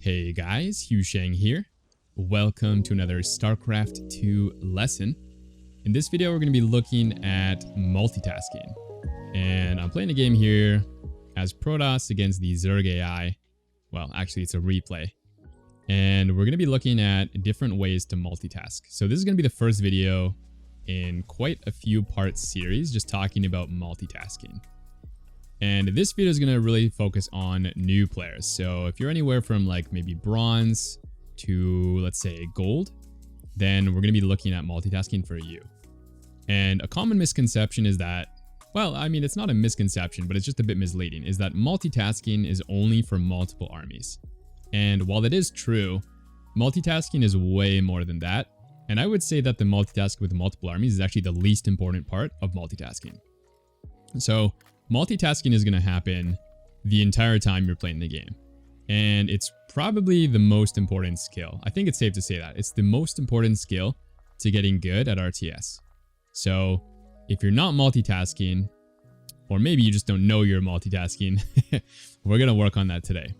Hey guys, HuShang here. Welcome to another Starcraft 2 lesson. In this video, we're going to be looking at multitasking. And I'm playing a game here as Protoss against the Zerg AI. Well, actually, it's a replay. And we're going to be looking at different ways to multitask. So this is going to be the first video in quite a few part series just talking about multitasking. And this video is going to really focus on new players. So if you're anywhere from like maybe bronze to, let's say, gold, then we're going to be looking at multitasking for you. And a common misconception is that, well, I mean, it's not a misconception, but it's just a bit misleading, is that multitasking is only for multiple armies. And while that is true, multitasking is way more than that. And I would say that the multitask with multiple armies is actually the least important part of multitasking. So multitasking is going to happen the entire time you're playing the game. And it's probably the most important skill. I think it's safe to say that. It's the most important skill to getting good at RTS. So if you're not multitasking, or maybe you just don't know you're multitasking, we're going to work on that today.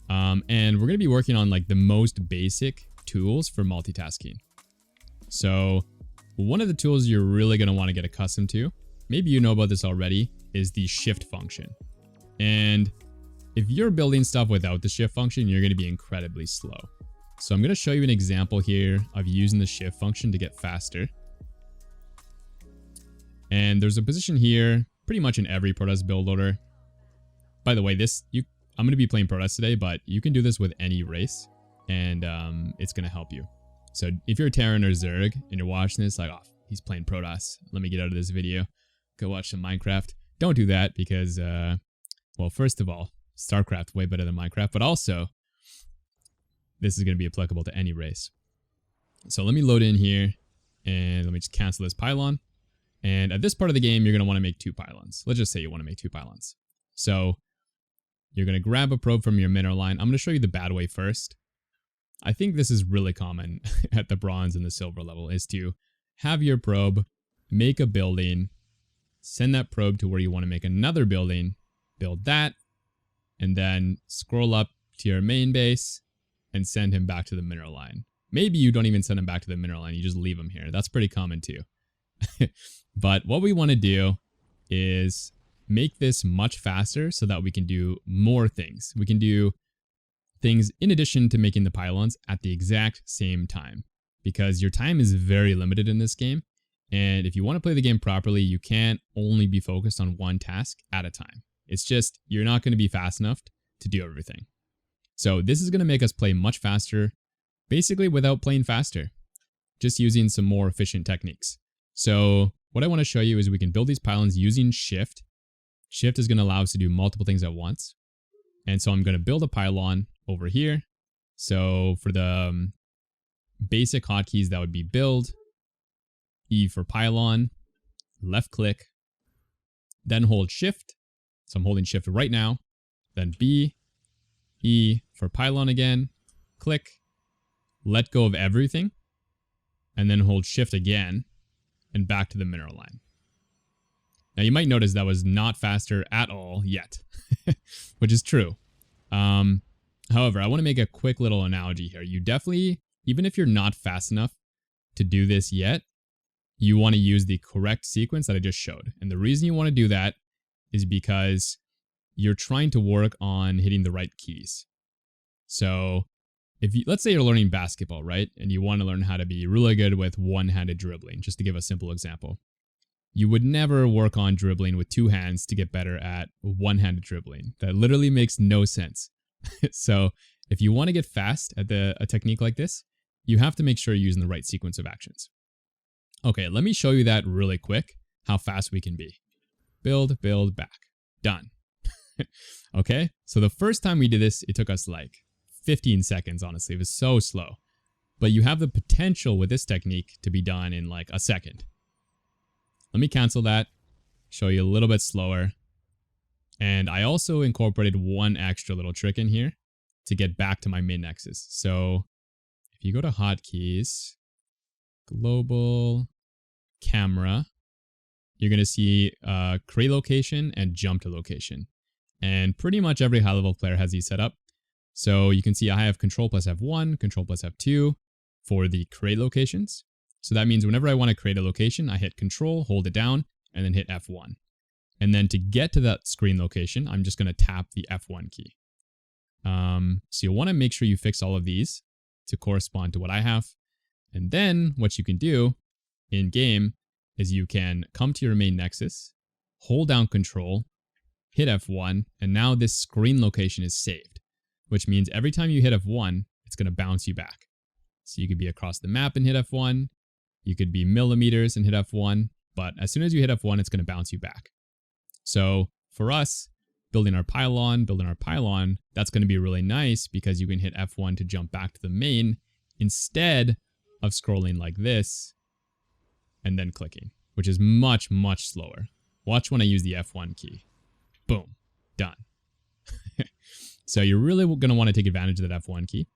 And we're going to be working on like the most basic tools for multitasking. So one of the tools you're really going to want to get accustomed to, maybe you know about this already, is the shift function. And if you're building stuff without the shift function, you're going to be incredibly slow. So I'm going to show you an example here of using the shift function to get faster. And there's a position here pretty much in every Protoss build order. By the way, I'm going to be playing Protoss today, but you can do this with any race, and it's going to help you. So if you're a Terran or Zerg and you're watching this, like, oh, he's playing Protoss, let me get out of this video, go watch some Minecraft. Don't do that because, well, first of all, Starcraft way better than Minecraft, but also this is going to be applicable to any race. So let me load in here and let me just cancel this pylon. And at this part of the game, you're going to want to make 2 pylons. Let's just say you want to make 2 pylons. So you're going to grab a probe from your mineral line. I'm going to show you the bad way first. I think this is really common at the bronze and the silver level, is to have your probe make a building, send that probe to where you want to make another building, build that, and then scroll up to your main base and send him back to the mineral line. Maybe you don't even send him back to the mineral line, you just leave him here. That's pretty common too. But what we want to do is make this much faster so that we can do more things. We can do things in addition to making the pylons at the exact same time, because your time is very limited in this game. And if you want to play the game properly, you can't only be focused on one task at a time. It's just, you're not going to be fast enough to do everything. So this is going to make us play much faster, basically without playing faster, just using some more efficient techniques. So what I want to show you is we can build these pylons using shift. Shift is going to allow us to do multiple things at once. And so I'm going to build a pylon over here. So for the basic hotkeys, that would be build, E for pylon, left click, then hold shift. So I'm holding shift right now, then B, E for pylon again, click, let go of everything, and then hold shift again and back to the mineral line. Now you might notice that was not faster at all yet, which is true. However, I want to make a quick little analogy here. You definitely, even if you're not fast enough to do this yet, you want to use the correct sequence that I just showed. And the reason you want to do that is because you're trying to work on hitting the right keys. So if you, let's say you're learning basketball, right? And you want to learn how to be really good with one-handed dribbling, just to give a simple example. You would never work on dribbling with 2 hands to get better at one-handed dribbling. That literally makes no sense. So if you want to get fast at a technique like this, you have to make sure you're using the right sequence of actions. Okay, let me show you that really quick, how fast we can be. Build, build, back. Done. Okay, so the first time we did this, it took us like 15 seconds, honestly. It was so slow. But you have the potential with this technique to be done in like a second. Let me cancel that, show you a little bit slower. And I also incorporated one extra little trick in here to get back to my main nexus. So if you go to hotkeys, global camera, you're going to see create location and jump to location. And pretty much every high level player has these set up. So you can see I have control plus F1, control plus F2 for the create locations. So that means whenever I want to create a location, I hit control, hold it down, and then hit F1. And then to get to that screen location, I'm just going to tap the F1 key. So you'll want to make sure you fix all of these to correspond to what I have. And then what you can do in game is you can come to your main nexus, hold down control, hit F1, and now this screen location is saved, which means every time you hit F1, it's going to bounce you back. So you could be across the map and hit F1. You could be millimeters and hit F1, but as soon as you hit F1, it's going to bounce you back. So for us, building our pylon, that's going to be really nice because you can hit F1 to jump back to the main instead of scrolling like this and then clicking, which is much, much slower. Watch when I use the F1 key. Boom, done. So you're really going to want to take advantage of that F1 key.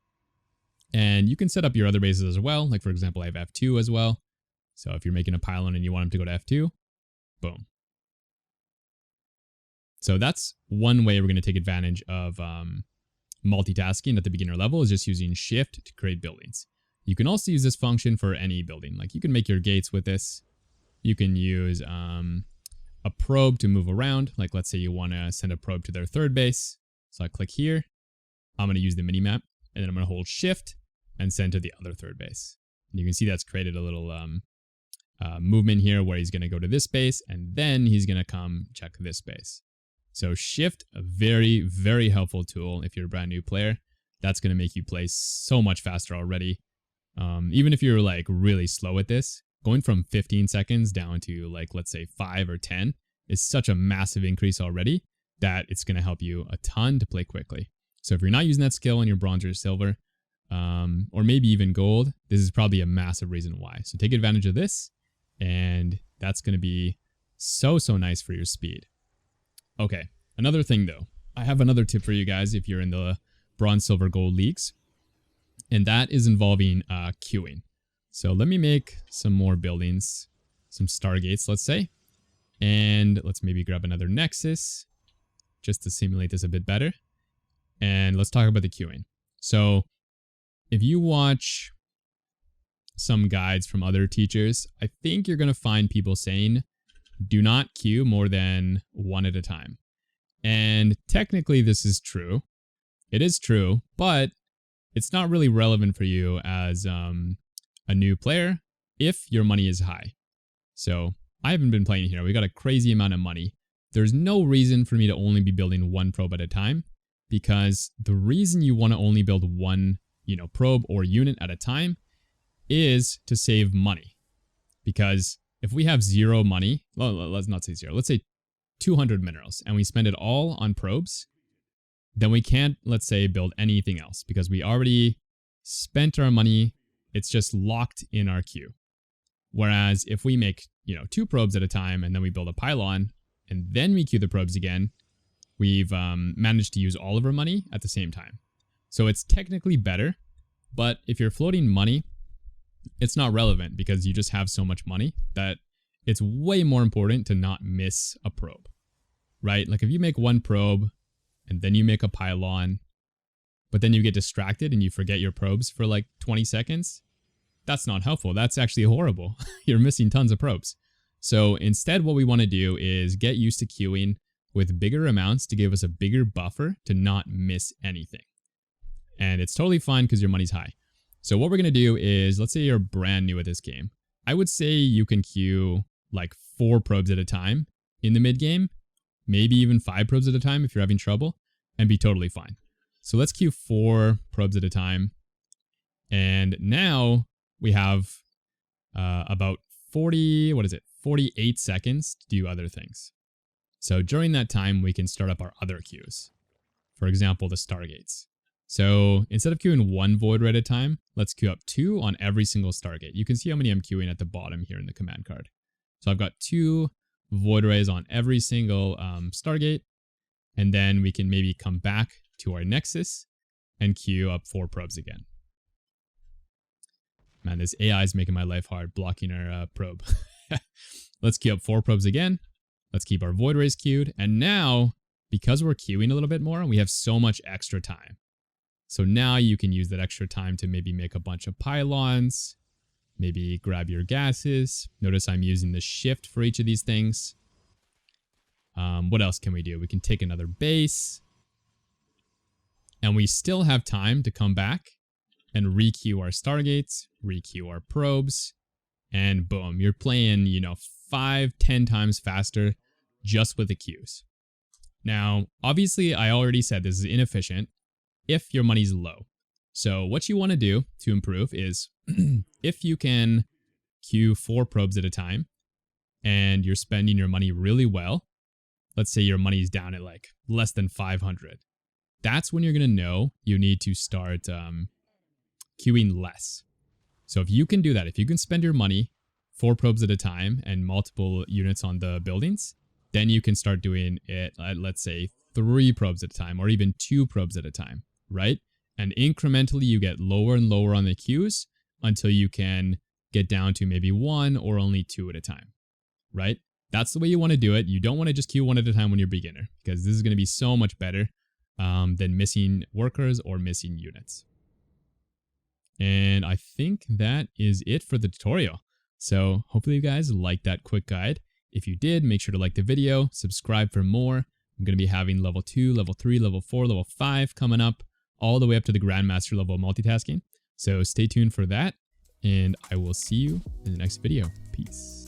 And you can set up your other bases as well. Like for example, I have F2 as well. So if you're making a pylon and you want them to go to F2, boom. So that's one way we're going to take advantage of multitasking at the beginner level, is just using shift to create buildings. You can also use this function for any building. Like you can make your gates with this. You can use a probe to move around. Like let's say you want to send a probe to their third base. So I click here. I'm going to use the minimap, and then I'm going to hold shift and send to the other third base. And you can see that's created a little movement here where he's going to go to this base, and then he's going to come check this base. So shift, a very, very helpful tool if you're a brand new player. That's going to make you play so much faster already. Even if you're like really slow at this, going from 15 seconds down to like, let's say 5 or 10 is such a massive increase already that it's going to help you a ton to play quickly. So if you're not using that skill and you're bronze or silver, or maybe even gold, this is probably a massive reason why. So take advantage of this, and that's going to be so, so nice for your speed. Okay, another thing though, I have another tip for you guys if you're in the bronze, silver, gold leagues, and that is involving queuing. So let me make some more buildings, some stargates, let's say, and let's maybe grab another nexus just to simulate this a bit better. And let's talk about the queuing. So if you watch some guides from other teachers, I think you're going to find people saying, do not queue more than one at a time. And technically this is true. It is true, but it's not really relevant for you as a new player if your money is high. So I haven't been playing here. We got a crazy amount of money. There's no reason for me to only be building one probe at a time, because the reason you want to only build one, probe or unit at a time is to save money. Because if we have zero money, well, let's not say zero, let's say 200 minerals, and we spend it all on probes, then we can't, let's say, build anything else because we already spent our money. It's just locked in our queue. Whereas if we make, 2 probes at a time and then we build a pylon and then we queue the probes again, we've managed to use all of our money at the same time. So it's technically better, but if you're floating money, it's not relevant because you just have so much money that it's way more important to not miss a probe, right? Like if you make one probe and then you make a pylon, but then you get distracted and you forget your probes for like 20 seconds, that's not helpful. That's actually horrible. You're missing tons of probes. So instead, what we want to do is get used to queuing with bigger amounts to give us a bigger buffer to not miss anything. And it's totally fine because your money's high. So what we're going to do is, let's say you're brand new at this game. I would say you can queue like 4 probes at a time in the mid game, maybe even 5 probes at a time if you're having trouble, and be totally fine. So let's queue 4 probes at a time. And now we have about 48 seconds to do other things. So during that time, we can start up our other queues. For example, the stargates. So instead of queuing 1 void ray at a time, let's queue up 2 on every single stargate. You can see how many I'm queuing at the bottom here in the command card. So I've got 2 void rays on every single stargate. And then we can maybe come back to our nexus and queue up 4 probes again. Man, this AI is making my life hard blocking our probe. Let's queue up 4 probes again. Let's keep our void rays queued. And now, because we're queuing a little bit more, we have so much extra time. So now you can use that extra time to maybe make a bunch of pylons, maybe grab your gases. Notice I'm using the shift for each of these things. What else can we do? We can take another base. And we still have time to come back and re-queue our stargates, re-queue our probes, and boom, you're playing, 5-10 times faster just with the queues. Now, obviously, I already said this is inefficient if your money's low. So what you want to do to improve is if you can queue 4 probes at a time and you're spending your money really well, let's say your money's down at like less than 500. That's when you're going to know you need to start queuing less. So if you can do that, if you can spend your money 4 probes at a time and multiple units on the buildings, then you can start doing it at, let's say, 3 probes at a time or even 2 probes at a time, right? And incrementally you get lower and lower on the queues until you can get down to maybe 1 or only 2 at a time, right? That's the way you want to do it. You don't want to just queue 1 at a time when you're beginner, because this is going to be so much better than missing workers or missing units. And I think that is it for the tutorial. So hopefully you guys liked that quick guide. If you did, make sure to like the video, subscribe for more. I'm going to be having level 2, level 3, level 4, level 5 coming up, all the way up to the Grandmaster level of multitasking. So stay tuned for that, and I will see you in the next video. Peace.